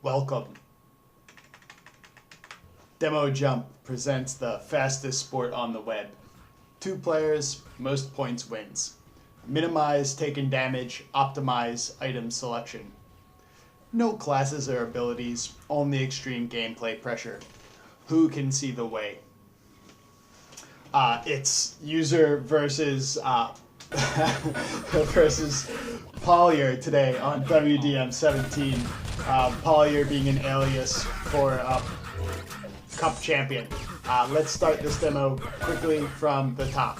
Welcome. Demojump presents the fastest sport on the web. 2 players, most points wins. Minimize taken damage, optimize item selection. No classes or abilities, only extreme gameplay pressure. Who can see the way? It's user versus versus Palyer today on WDM17. Palyer being an alias for Cup champion. Let's start this demo quickly from the top.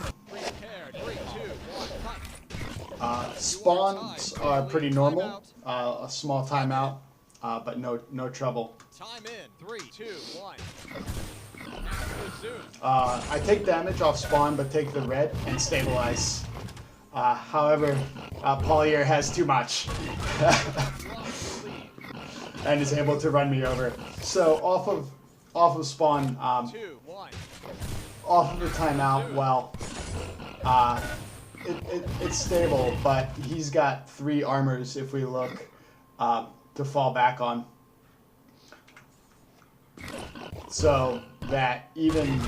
Spawns are pretty normal. A small timeout, but no trouble. Time in 3, 2, 1. I take damage off spawn, but take the red and stabilize. However, Palyer has too much and is able to run me over. So off of spawn, off of the timeout, well, it's stable, but he's got 3 armors if we look to fall back on. So that even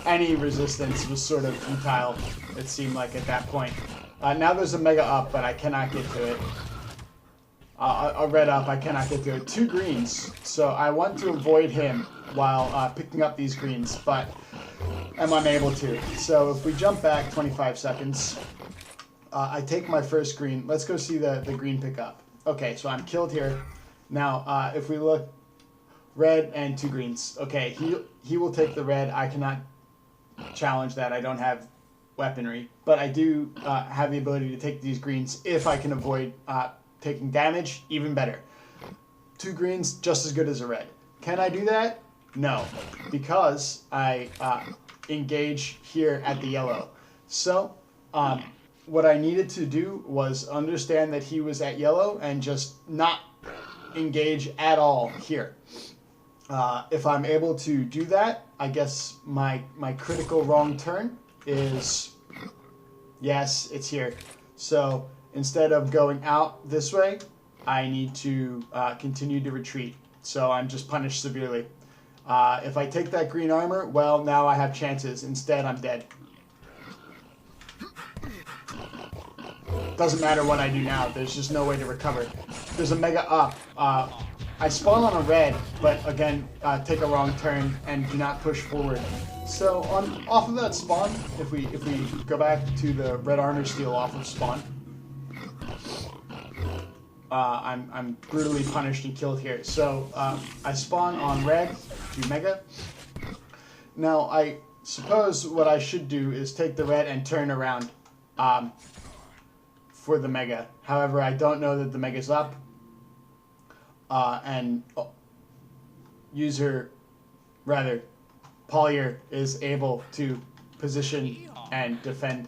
any resistance was sort of futile, it seemed like at that point. Now there's a mega up, but I cannot get to it. A red up, I cannot get to it. 2 greens, so I want to avoid him while picking up these greens, but am unable to. So if we jump back 25 seconds, I take my first green. Let's go see the green pickup. Okay, so I'm killed here. Now, if we look, red and 2 greens. Okay, he will take the red. I cannot challenge that. I don't have weaponry, but I do have the ability to take these greens if I can avoid taking damage. Even better. 2 greens, just as good as a red. Can I do that? No, because I engage here at the yellow. So, what I needed to do was understand that he was at yellow and just not engage at all here. If I'm able to do that, I guess my critical wrong turn is, yes, it's here. So instead of going out this way, I need to continue to retreat. So I'm just punished severely. If I take that green armor, well, now I have chances. Instead, I'm dead. Doesn't matter what I do now. There's just no way to recover. There's a mega up. I spawn on a red, but again, take a wrong turn and do not push forward. So off of that spawn, if we go back to the red armor steal off of spawn, I'm brutally punished and killed here. So I spawn on red, do mega. Now I suppose what I should do is take the red and turn around for the mega. However, I don't know that the mega's up, and Palyer is able to position and defend.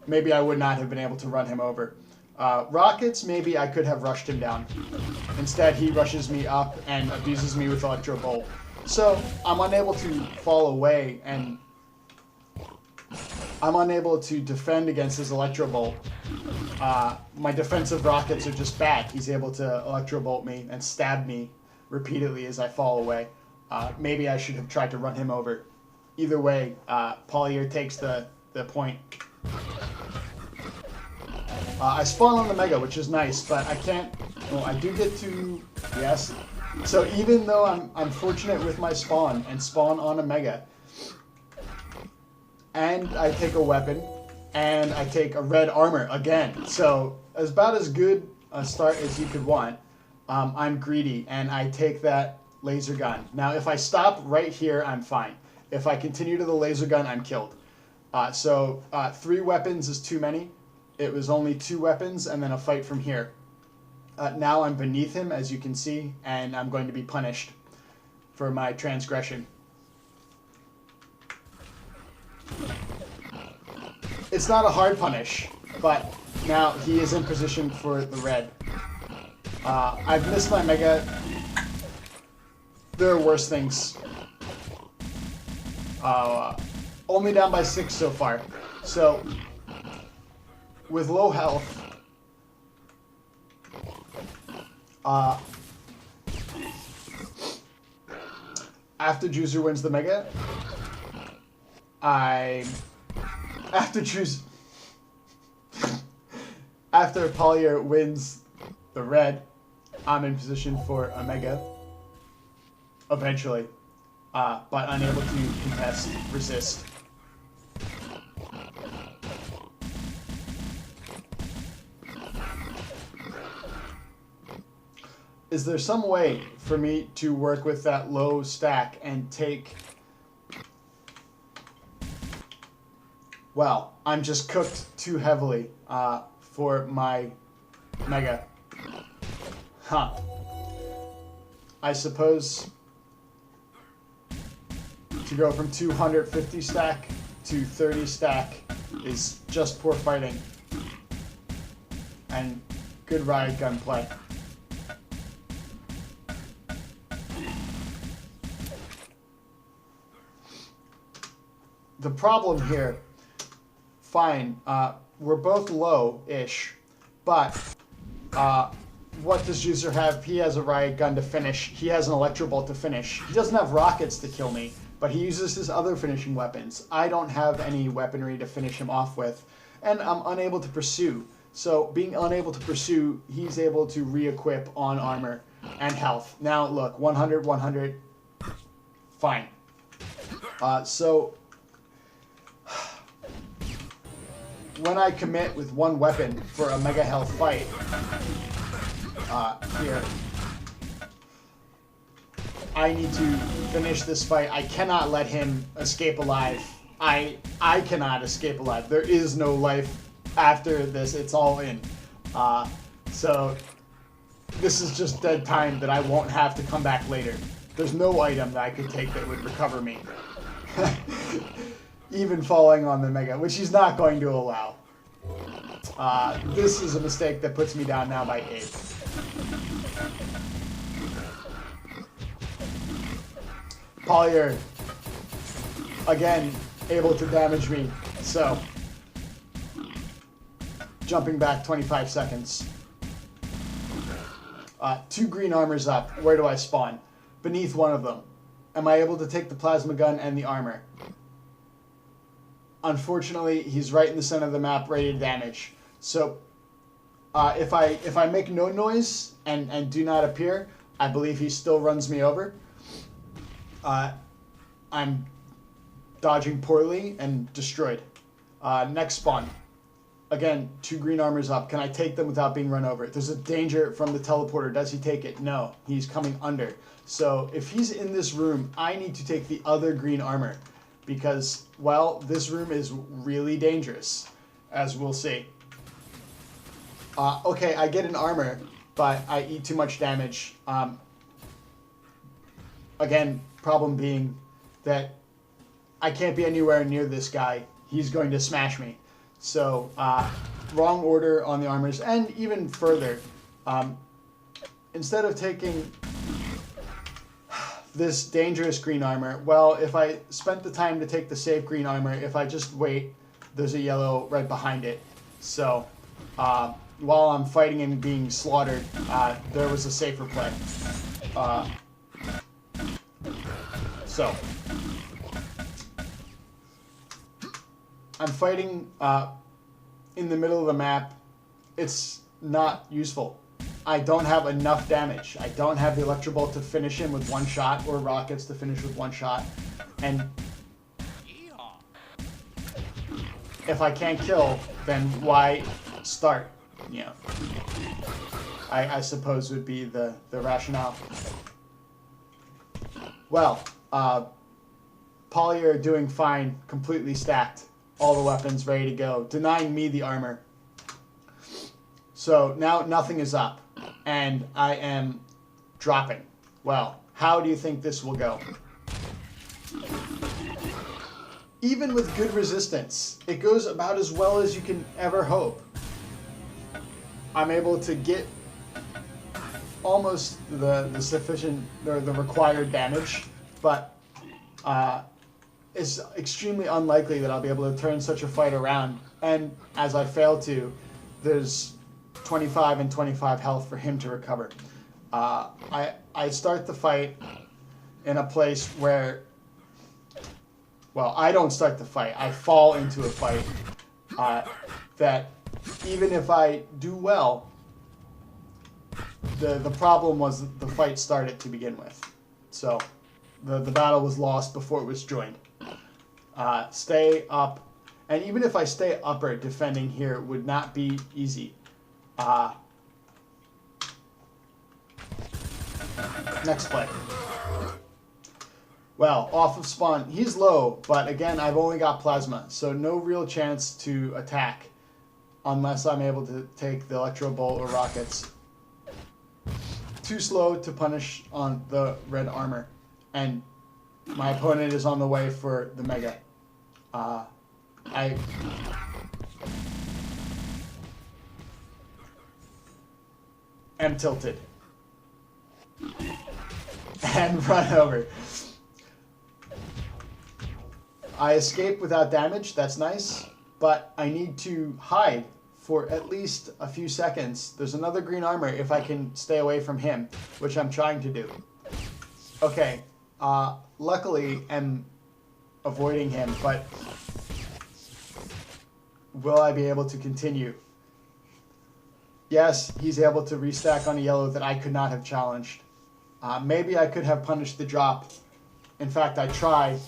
Maybe I would not have been able to run him over. Rockets, maybe I could have rushed him down. Instead, he rushes me up and abuses me with Electro Bolt. So I'm unable to fall away, and I'm unable to defend against his Electro Bolt. My defensive rockets are just bad. He's able to Electro Bolt me and stab me repeatedly as I fall away. Maybe I should have tried to run him over. Either way, Palyer takes the point. I spawn on the mega, which is nice, but I can't. Well, I do get to, yes. So even though I'm fortunate with my spawn and spawn on a mega, and I take a weapon, and I take a red armor again. So about as good a start as you could want. I'm greedy, and I take that laser gun. Now, if I stop right here, I'm fine. If I continue to the laser gun, I'm killed. So 3 weapons is too many. It was only 2 weapons, and then a fight from here. Now I'm beneath him, as you can see, and I'm going to be punished for my transgression. It's not a hard punish, but now he is in position for the red. I've missed my mega. There are worse things. Only down by 6 so far. So, with low health, After Juicer wins the Mega, after Palyer wins the red, I'm in position for a Mega, eventually, but unable to contest, resist. Is there some way for me to work with that low stack and take... Well, I'm just cooked too heavily for my Mega. Huh. I suppose to go from 250 stack to 30 stack is just poor fighting and good riot gun play. The problem here, fine, we're both low-ish, but what does Juicer have? He has a riot gun to finish. He has an electro bolt to finish. He doesn't have rockets to kill me, but he uses his other finishing weapons. I don't have any weaponry to finish him off with, and I'm unable to pursue. So being unable to pursue, he's able to re-equip on armor and health. Now look, 100, 100, fine. So when I commit with one weapon for a mega health fight, here, I need to finish this fight. I cannot let him escape alive. I cannot escape alive. There is no life after this. It's all in. So this is just dead time that I won't have to come back later. There's no item that I could take that would recover me. Even falling on the mega, which he's not going to allow. This is a mistake that puts me down now by 8. Palyer, again, able to damage me, so jumping back 25 seconds. 2 green armors up. Where do I spawn? Beneath one of them. Am I able to take the plasma gun and the armor? Unfortunately, he's right in the center of the map, ready to damage. So, if I make no noise and do not appear, I believe he still runs me over. I'm dodging poorly and destroyed. Next spawn. Again, 2 green armors up. Can I take them without being run over? There's a danger from the teleporter. Does he take it? No. He's coming under. So, if he's in this room, I need to take the other green armor. Because, well, this room is really dangerous, as we'll see. Okay, I get an armor, but I eat too much damage. Again, problem being that I can't be anywhere near this guy. He's going to smash me. So, wrong order on the armors, and even further, instead of taking this dangerous green armor, well, if I spent the time to take the safe green armor, if I just wait, there's a yellow right behind it. So, while I'm fighting and being slaughtered, there was a safer play. So, I'm fighting in the middle of the map. It's not useful. I don't have enough damage. I don't have the electro bolt to finish him with one shot, or rockets to finish with one shot. And if I can't kill, then why start? You know, I suppose would be the rationale. Well, Palyer doing fine, completely stacked. All the weapons ready to go, denying me the armor. So now nothing is up, and I am dropping. Well, how do you think this will go? Even with good resistance, it goes about as well as you can ever hope. I'm able to get almost the sufficient, or the required damage, but it's extremely unlikely that I'll be able to turn such a fight around. And as I fail to, there's 25 and 25 health for him to recover. I start the fight in a place where, well, I don't start the fight. I fall into a fight that even if I do well, the problem was the fight started to begin with. So the battle was lost before it was joined. Stay up. And even if I stay upper, defending here would not be easy. Next play. Well, off of spawn. He's low, but again, I've only got plasma, so no real chance to attack unless I'm able to take the electro bolt or rockets. Too slow to punish on the red armor, and my opponent is on the way for the mega. I am tilted and run over. I escape without damage, that's nice, but I need to hide for at least a few seconds. There's another green armor if I can stay away from him, which I'm trying to do. Okay, luckily I'm avoiding him, but will I be able to continue? Yes, he's able to restack on a yellow that I could not have challenged. Maybe I could have punished the drop. In fact, I tried,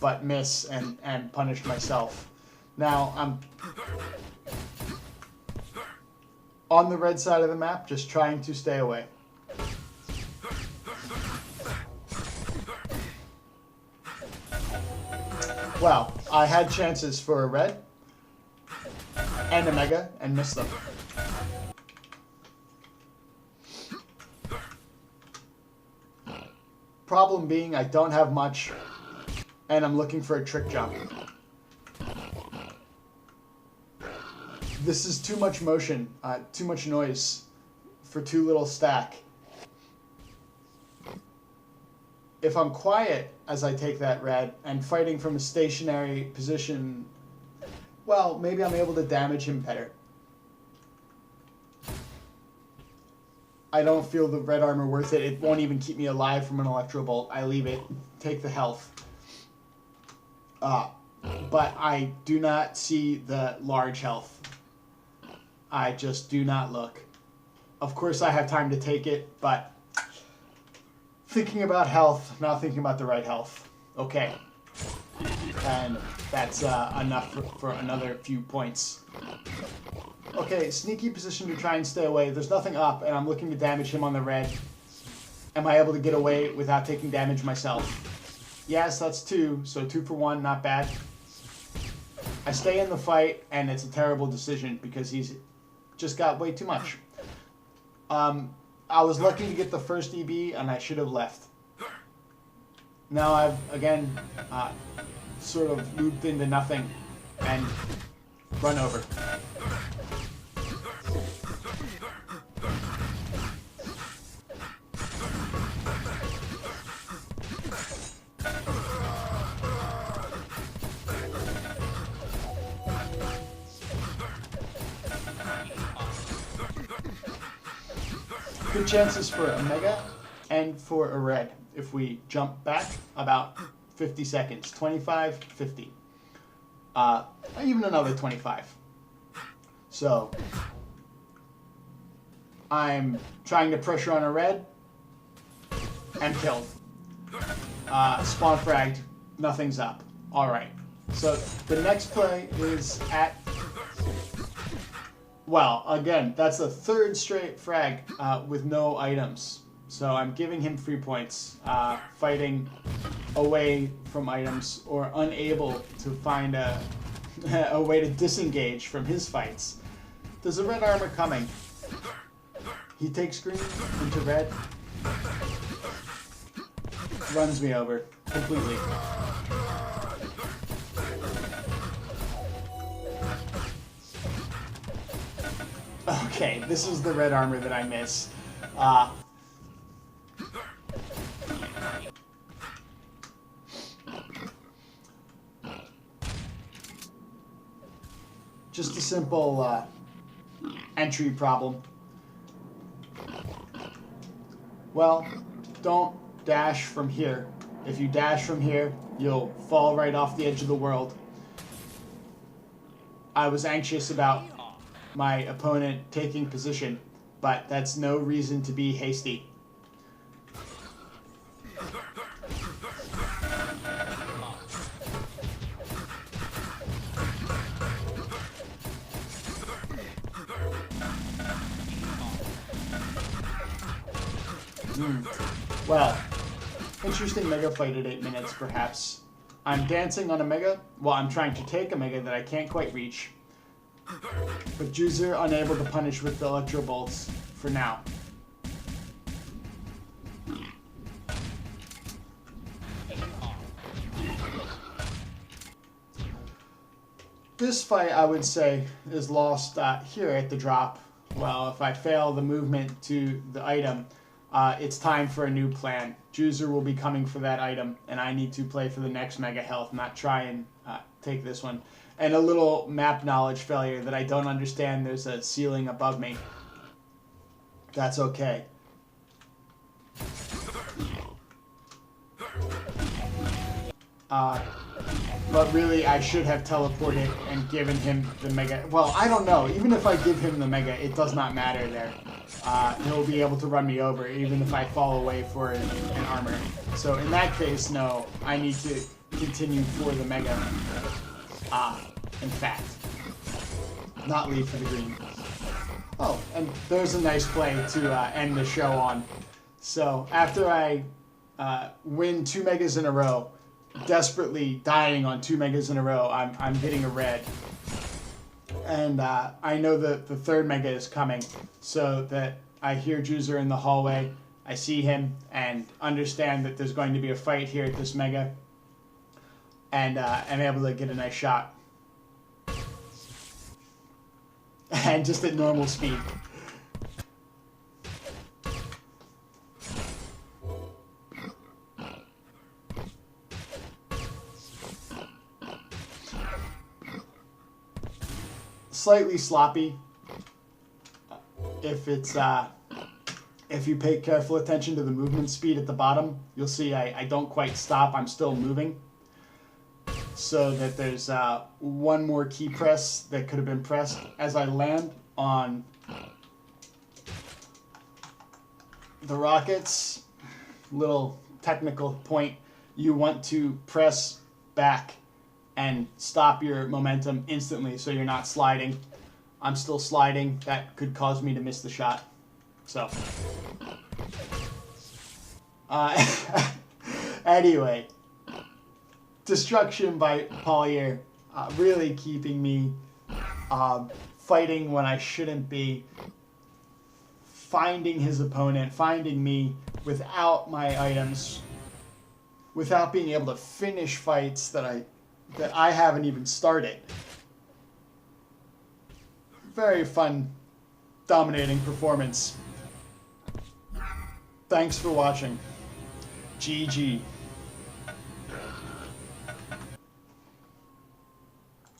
but miss and punished myself. Now, I'm on the red side of the map, just trying to stay away. Well, I had chances for a red and a mega and missed them. Problem being, I don't have much, and I'm looking for a trick jump. This is too much motion, too much noise for too little stack. If I'm quiet as I take that red and fighting from a stationary position, well, maybe I'm able to damage him better. I don't feel the red armor worth it. It won't even keep me alive from an electro bolt. I leave it, take the health. But I do not see the large health. I just do not look. Of course I have time to take it, but thinking about health, not thinking about the right health. Okay. And that's enough for another few points. Okay, sneaky position to try and stay away. There's nothing up, and I'm looking to damage him on the red. Am I able to get away without taking damage myself? Yes, that's 2, so 2 for 1, not bad. I stay in the fight, and it's a terrible decision because he's just got way too much. I was lucky to get the first EB, and I should have left. Now I've, again, sort of looped into nothing and run over. Good chances for a mega and for a red if we jump back about 50 seconds. 25, 50. Even another 25. So I'm trying to pressure on a red and killed. Spawn fragged, nothing's up. Alright. So the next play is at... Well, again, that's the third straight frag with no items. So I'm giving him 3 points, fighting away from items or unable to find a way to disengage from his fights. There's a red armor coming. He takes green into red, runs me over completely. Okay, this is the red armor that I miss. Just a simple entry problem. Well, don't dash from here. If you dash from here, you'll fall right off the edge of the world. I was anxious about my opponent taking position, but that's no reason to be hasty. Well, interesting mega fight at 8 minutes, perhaps. I'm dancing on a mega. Well, I'm trying to take a mega that I can't quite reach. But Juicer unable to punish with the electro bolts for now. This fight, I would say, is lost here at the drop. Well, if I fail the movement to the item, it's time for a new plan. Juicer will be coming for that item, and I need to play for the next mega health, not try and take this one. And a little map knowledge failure that I don't understand. There's a ceiling above me. That's okay. But really, I should have teleported and given him the mega. Well, I don't know. Even if I give him the mega, it does not matter there. He'll be able to run me over, even if I fall away for an armor. So in that case, no. I need to continue for the mega. In fact. Not leave for the green. Oh, and there's a nice play to end the show on. So after I win 2 megas in a row, desperately dying on 2 megas in a row, I'm getting a red. And I know that the 3rd mega is coming, so that I hear Juicer in the hallway, I see him, and understand that there's going to be a fight here at this mega, and I'm able to get a nice shot. And just at normal speed. Slightly sloppy. If you pay careful attention to the movement speed at the bottom, you'll see I don't quite stop. I'm still moving. So that there's one more key press that could have been pressed as I land on the rockets. Little technical point. You want to press back and stop your momentum instantly so you're not sliding. I'm still sliding. That could cause me to miss the shot. So, anyway, destruction by Palyer, really keeping me fighting when I shouldn't be, finding his opponent, finding me without my items, without being able to finish fights that I haven't even started. Very fun, dominating performance. Thanks for watching. GG.